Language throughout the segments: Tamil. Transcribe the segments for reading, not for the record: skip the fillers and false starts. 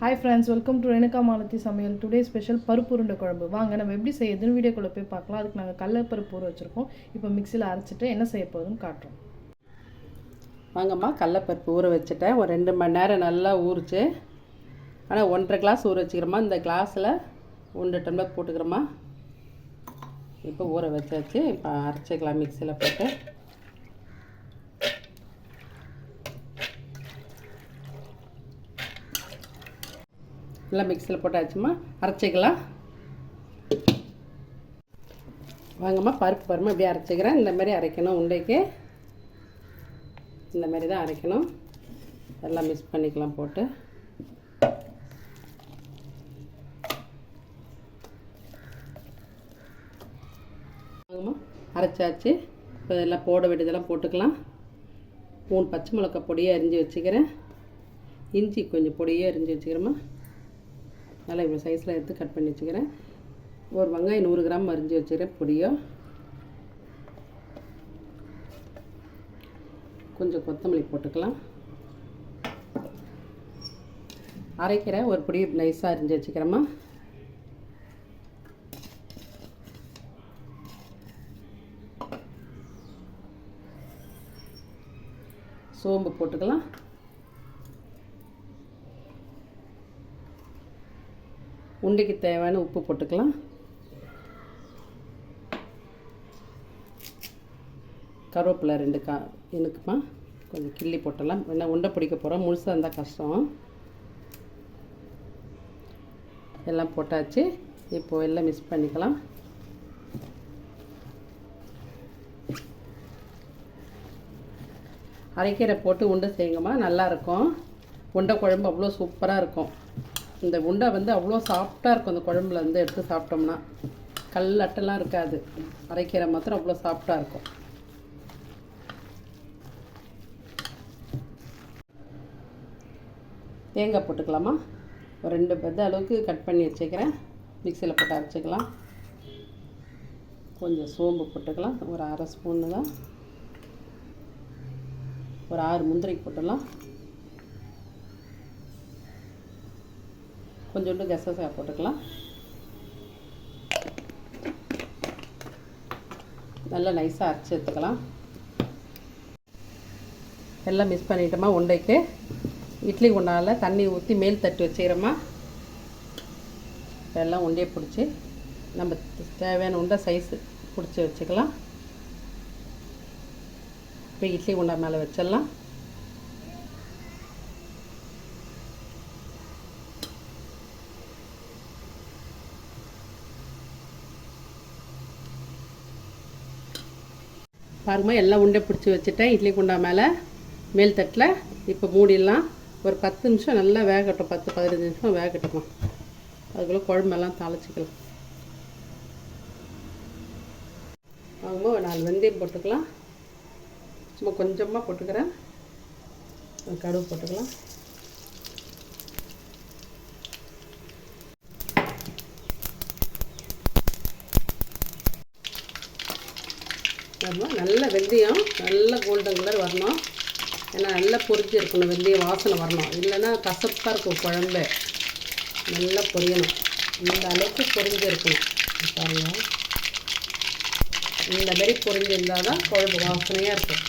Hi friends, welcome to Renuka Malathi சமையல். டுடே ஸ்பெஷல் பருப்பு உருண்டை குழம்பு. வாங்க நம்ம எப்படி செய்யுதுன்னு வீடியோக்குள்ளே போய் பார்க்கலாம். அதுக்கு நாங்கள் கடலைப்பருப்பு ஊற வச்சுருக்கோம். இப்போ மிக்சியில் அரைச்சிட்டு என்ன செய்ய போகுதுன்னு காட்டுறோம். வாங்கம்மா, கடலைப்பருப்பு ஊற வச்சுட்டேன். ஒரு 2 மணி நேரம் நல்லா ஊறிச்சு. ஆனால் 1.5 கிளாஸ் ஊற வச்சுக்கிறோமா. இந்த கிளாஸில் 1 டம்ளர் போட்டுக்கிறோமா. இப்போ ஊற வச்சாச்சு. இப்போ அரைச்சிக்கலாம் மிக்சியில் போட்டு. எல்லாம் மிக்சியில் போட்டாச்சுமா, அரைச்சிக்கலாம். வாங்கம்மா, பருப்பு இப்படியே அரைச்சிக்கிறேன். இந்த மாதிரி அரைக்கணும். உண்டைக்கு இந்த மாதிரி தான் அரைக்கணும். எல்லாம் மிக்ஸ் பண்ணிக்கலாம் போட்டு. வாங்கம்மா, அரைச்சாச்சு. இப்போ இதெல்லாம் போட வேண்டியதெல்லாம் போட்டுக்கலாம். 3 பச்சை மிளகாய் பொடியாக அரிஞ்சு வச்சுக்கிறேன். இஞ்சி கொஞ்சம் பொடியாக அரிஞ்சு வச்சுக்கிறேம்மா. நல்லா இவ்வளோ சைஸில் எடுத்து கட் பண்ணி வச்சுக்கிறேன். ஒரு வெங்காயம் 100 கிராம் அரிஞ்சு வச்சுக்கிறேன் பொடியாக. கொஞ்சம் கொத்தமல்லி போட்டுக்கலாம். அரைக்கிற ஒரு பொடி நைஸாக அரிஞ்சு வச்சுக்கிறேம்மா. சோம்பு போட்டுக்கலாம். உண்டைக்கு தேவையான உப்பு போட்டுக்கலாம். கருவேப்பிலை 2 எனக்குமா கொஞ்சம் கிள்ளி போட்டலாம். என்ன உண்டை பிடிக்க போகிறோம், முழுசாக இருந்தால் கஷ்டம். எல்லாம் போட்டாச்சு. இப்போது எல்லாம் மிக்ஸ் பண்ணிக்கலாம். அரைக்கீரை போட்டு உண்டை செய்யுங்கம்மா, நல்லாயிருக்கும். உண்டை குழம்பு அவ்வளோ சூப்பராக இருக்கும். இந்த உண்டை அவ்வளோ சாஃப்டாக இருக்கும். அந்த குழம்புல எடுத்து சாப்பிட்டோம்னா கல் அட்டெல்லாம் இருக்காது. அரைக்கீரை மாத்திரம் அவ்வளோ சாஃப்டாக இருக்கும். தேங்காய் போட்டுக்கலாமா. ஒரு 2 பெத்த அளவுக்கு கட் பண்ணி வச்சுக்கிறேன். மிக்சியில் போட்டு அரைச்சிக்கலாம். கொஞ்சம் சோம்பு போட்டுக்கலாம். ஒரு 1/2 ஸ்பூன்னு தான். ஒரு 6 முந்திரி போட்டுடலாம். கொஞ்சோண்டு கசகசாய் போட்டுக்கலாம். நல்லா நைஸாக அரைச்சி எடுத்துக்கலாம். எல்லாம் மிக்ஸ் பண்ணிட்டோமா. உண்டைக்கு இட்லி குண்டாவில் தண்ணி ஊற்றி மேல் தட்டி வச்சுக்கிறோமா. எல்லாம் உண்டையை பிடிச்சி நம்ம தேவையான உண்டை சைஸு பிடிச்சி வச்சுக்கலாம். இப்போ இட்லி குண்டா மேலே வச்சிடலாம். பாருங்கள், எல்லாம் உண்டை பிடிச்சி வச்சுட்டேன் இட்லி குண்டா மேலே மேல் தட்டில். இப்போ மூடிடலாம். ஒரு 10 நிமிஷம் நல்லா வேகட்டும். 10-15 நிமிஷம் வேகட்டுமா. அதுக்குள்ளே குழம்பெல்லாம் தாளிச்சிக்கலாம். வாங்க, ஒரு 4 வெந்தயம் போட்டுக்கலாம். சும்மா கொஞ்சமாக போட்டுக்கிறேன். கடுகு போட்டுக்கலாம். நல்ல வெந்தயம் நல்ல கோல்டன் கலர் வரணும். ஏன்னா நல்லா பொரிஞ்சு இருக்கணும். வெந்தயம் வாசனை வரணும். இல்லைன்னா கசப்பாக இருக்கும் குழம்பு. நல்லா பொரியணும். இந்த அளவுக்கு பொரிஞ்சு இருக்கணும். பாருங்கள், இந்த மாதிரி பொரிஞ்சிருந்தால் தான் குழம்பு வாசனையாக இருக்கும்.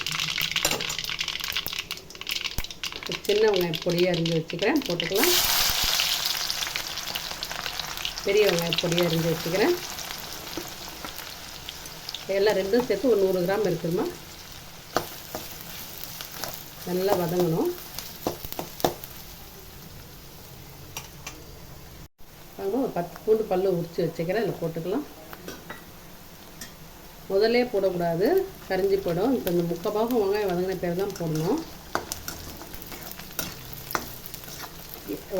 சின்ன வெங்காயம் பொடியாக அரிஞ்சு வச்சுக்கிறேன், போட்டுக்கலாம். பெரிய வெங்காயம் பொடியாக அரிஞ்சு வச்சுக்கிறேன். எல்லாம் 2 சேர்த்து ஒரு 100 கிராம் இருக்குதுமா. நல்லா வதங்கணும். ஒரு 10 பூண்டு பல்லு உரித்து வச்சுக்கிறேன். இதில் போட்டுக்கலாம். முதல்லே போடக்கூடாது, கரிஞ்சி போடும். இப்போ இந்த 3/4 பாகம் வெங்காயம் வதங்கின பேர் தான் போடணும்.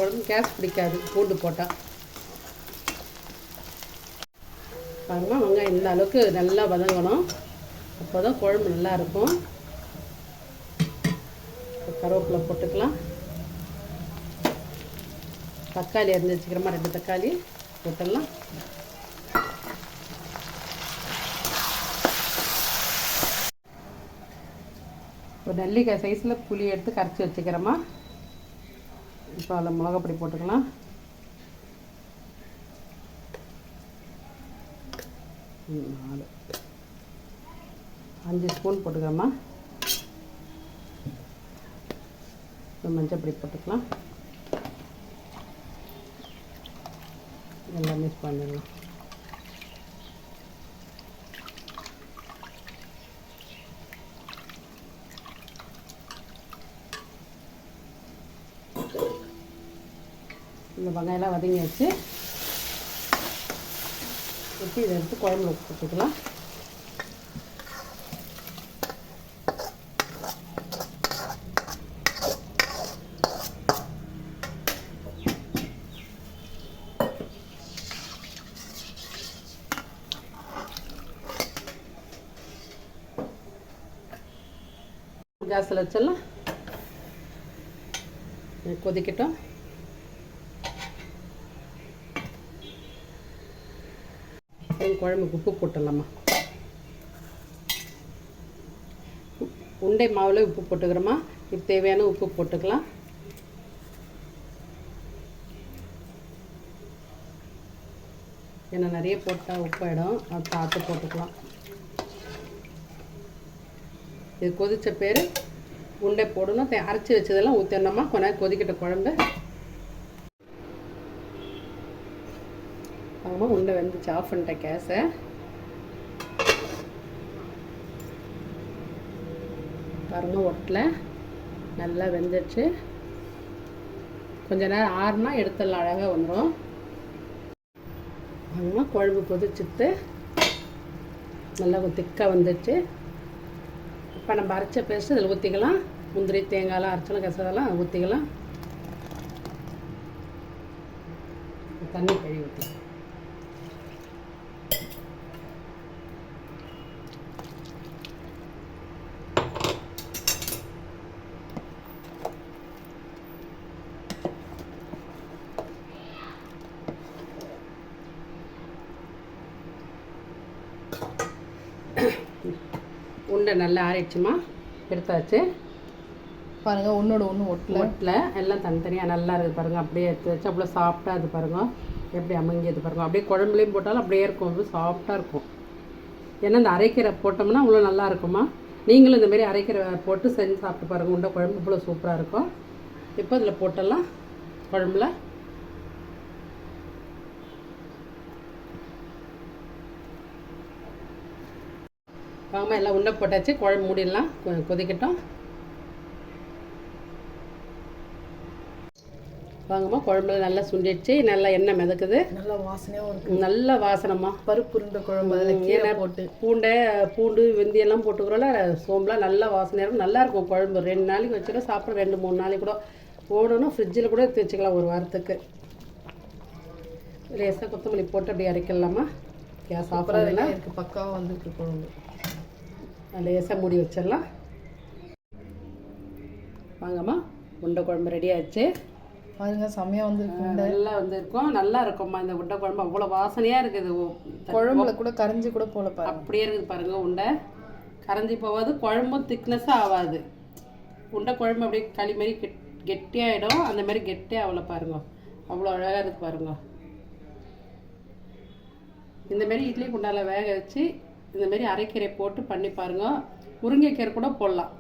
உடம்பு கேஸ் பிடிக்காது பூண்டு போட்டால். பாருங்கள், வெங்காயம் இந்த அளவுக்கு நல்லா வதங்கணும். அப்போ தான் குழம்பு நல்லாயிருக்கும். கருவேப்பிலை போட்டுக்கலாம். தக்காளி அரிஞ்சு வச்சுக்கிறோமா. 2 தக்காளி போட்டுடலாம். ஒரு நெல்லிக்காய் சைஸில் புளி எடுத்து கரைச்சி வச்சுக்கிறோமா. இப்போ அதில் மிளகாப்பொடி போட்டுக்கலாம். நாலு 5 ஸ்பூன் போட்டுக்கிறோம்மா. மஞ்சள் பொடி போட்டுக்கலாம். எல்லாம் மிக்ஸ் பண்ணிடலாம். இந்த வெங்காயம்லாம் வதங்கி வச்சு ஊற்றி இதை எடுத்து குழம்புல போட்டுக்கலாம். கேஸில் வச்சிடலாம். கொதிக்கட்டும். குழம்புக்கு உப்பு போட்டுடலாமா. உண்டை மாவில் உப்பு போட்டுக்கிறோமா. இப்போ தேவையான உப்பு போட்டுக்கலாம். ஏன்னா நிறைய போட்டால் உப்பாயிடும், அது பார்த்து போட்டுக்கலாம். இது கொதித்த பேர் உண்டை போடணும். அரைச்சி வச்சதெல்லாம் ஊற்றிடணுமா. கொஞ்ச நேரம் கொதிக்கிட்ட குழம்பு. ஆமாம், உண்டை வெந்துச்சு. ஆஃப் பண்ணிட்டேன் கேஸை. பாருங்க, ஒட்டில் நல்லா வெந்துடுச்சு. கொஞ்ச நேரம் ஆறுனா எடுத்துடலாம், அழகாக வந்துடும். ஆமாம், குழம்பு கொதிச்சுட்டு நல்லா திக்காக வந்துடுச்சு. இப்போ நம்ம அரைச்ச பேஸ்ட்டு இதில் ஊற்றிக்கலாம். முந்திரி தேங்காயெலாம் அரைச்சலாம், கசதெல்லாம் ஊற்றிக்கலாம். தண்ணி கழுவி ஊற்றி உண்டை நல்லா ஆறிடுச்சுமா. எடுத்தாச்சு. பாருங்கள், ஒன்றோட ஒன்று ஒட்டில் எல்லாம் தனித்தனியாக நல்லா இருக்குது பாருங்கள். அப்படியே எடுத்து வச்சு அவ்வளோ சாஃப்டாக இது பாருங்கள். எப்படி அமைஞ்சது பாருங்கள். அப்படியே குழம்புலையும் போட்டாலும் அப்படியே இருக்கும், அவ்வளோ சாஃப்டாக இருக்கும். ஏன்னா இந்த அரைக்கீரை போட்டோம்னா அவ்வளோ நல்லா இருக்குமா. நீங்களும் இந்தமாரி அரைக்கீரை போட்டு செஞ்சு சாப்பிட்டு பாருங்கள். உண்டை குழம்பு இவ்வளோ சூப்பராக இருக்கும். இப்போ இதில் போட்டெல்லாம் குழம்புல வாங்கம்மா. எல்லாம் உண்டை போட்டாச்சு. குழம்பு மூடிடலாம், கொதிக்கட்டும். வாங்கம்மா, குழம்புல நல்லா சுண்டிடுச்சு. நல்லா எண்ணெய் மிதக்குது. நல்லா வாசனையாகவும் இருக்குது. நல்ல வாசனம்மா. பருப்பு உருண்டை குழம்பு அதில் கீரை போட்டு பூண்டு வெந்தியெல்லாம் போட்டுக்கிறோம்ல, சோம்புலாம் நல்லா வாசனையாக இருக்கும். நல்லாயிருக்கும் குழம்பு. 2 நாளைக்கு வச்சுக்க சாப்பிட 2-3 நாளைக்கு கூட போடணும். ஃப்ரிட்ஜில் கூட எடுத்து வச்சுக்கலாம் ஒரு வாரத்துக்கு. லேசாக கொத்தமல்லி போட்டு அப்படியே அரைக்கலாமா. கேஸ் சாப்பிட்றதுலாம் இருக்குது. பக்காவாக வந்துருக்கு குழம்பு. லேசாக மூடி வச்சிடலாம். வாங்கம்மா, உண்டை குழம்பு ரெடி ஆச்சு. பாருங்க, செம்மையாக வந்துருக்கு. நல்லா வந்துருக்கும். நல்லா இருக்கும்மா. இந்த உண்டை குழம்பு அவ்வளோ வாசனையாக இருக்குது. குழம்புல கூட கரைஞ்சி கூட போல பாருங்க. அப்படியே இருக்குது பாருங்கள். உண்டை கரைஞ்சி போகாது, குழம்பும் திக்னஸாக ஆகாது. உண்டை குழம்பு அப்படியே களி மாரி கெட்டியாகிடும். அந்த மாதிரி கெட்டியாக அவ்வளோ பாருங்க. அவ்வளோ அழகாக இருக்குது பாருங்க. இந்தமாரி இட்லி குண்டால வேக வச்சு இந்தமாரி அரைக்கீரை போட்டு பண்ணி பாருங்க. முருங்கைக்கீரை கூட போடலாம்.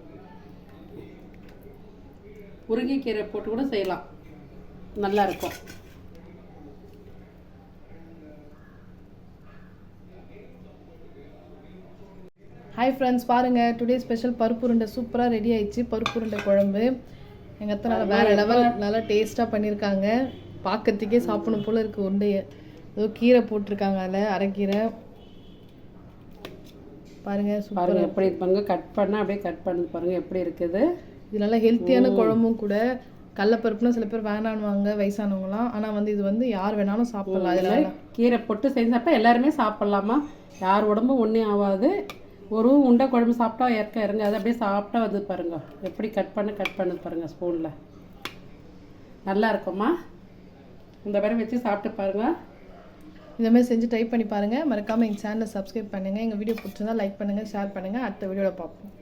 முருங்கைக்கீரை போட்டு கூட செய்யலாம், நல்லா இருக்கும். ஹாய் ஃப்ரெண்ட்ஸ், பாருங்கள், டுடே ஸ்பெஷல் பருப்பு உருண்டை சூப்பராக ரெடி ஆயிடுச்சு. பருப்பு உருண்டை குழம்பு எங்கள் அத்தை நல்லா வேறு லெவல் நல்லா டேஸ்ட்டாக பண்ணியிருக்காங்க. பார்க்கறதுக்கே சாப்பிடணும் போல் இருக்குது. உண்டையை ஏதோ கீரை போட்டிருக்காங்க, அதில் அரைக்கீரை. பாருங்கள், சூப்பராக எப்படி பாருங்க. கட் பண்ணால் அப்படியே கட் பண்ணது பாருங்கள் எப்படி இருக்குது. இது நல்லா ஹெல்த்தியான குழம்பும் கூட. கடலப்பருப்புனா சில பேர் வேணான்னுவாங்க வயசானவங்களாம். ஆனால் வந்து இது வந்து யார் வேணாலும் சாப்பிடலாம். அதில் கீரை போட்டு செஞ்சு சாப்பிட்டா எல்லாருமே சாப்பிட்லாமா. யார் உடம்பும் ஒன்றும் ஆகாது. ஒரு உண்டை குழம்பு சாப்பிட்டா இறங்க அது அப்படியே சாப்பிட்டா வந்து பாருங்க. எப்படி கட் பண்ணது பாருங்கள் ஸ்பூனில். நல்லா இருக்கும்மா. இந்த மாதிரி வச்சு சாப்பிட்டு பாருங்கள். இந்தமாதிரி செஞ்சு ட்ரை பண்ணி பாருங்கள். மறக்காமல் எங்கள் சேனலை சப்ஸ்கிரைப் பண்ணுங்கள். எங்கள் வீடியோ பிடிச்சிருந்தா லைக் பண்ணுங்கள், ஷேர் பண்ணுங்கள். அடுத்த வீடியோவில் பார்ப்போம்.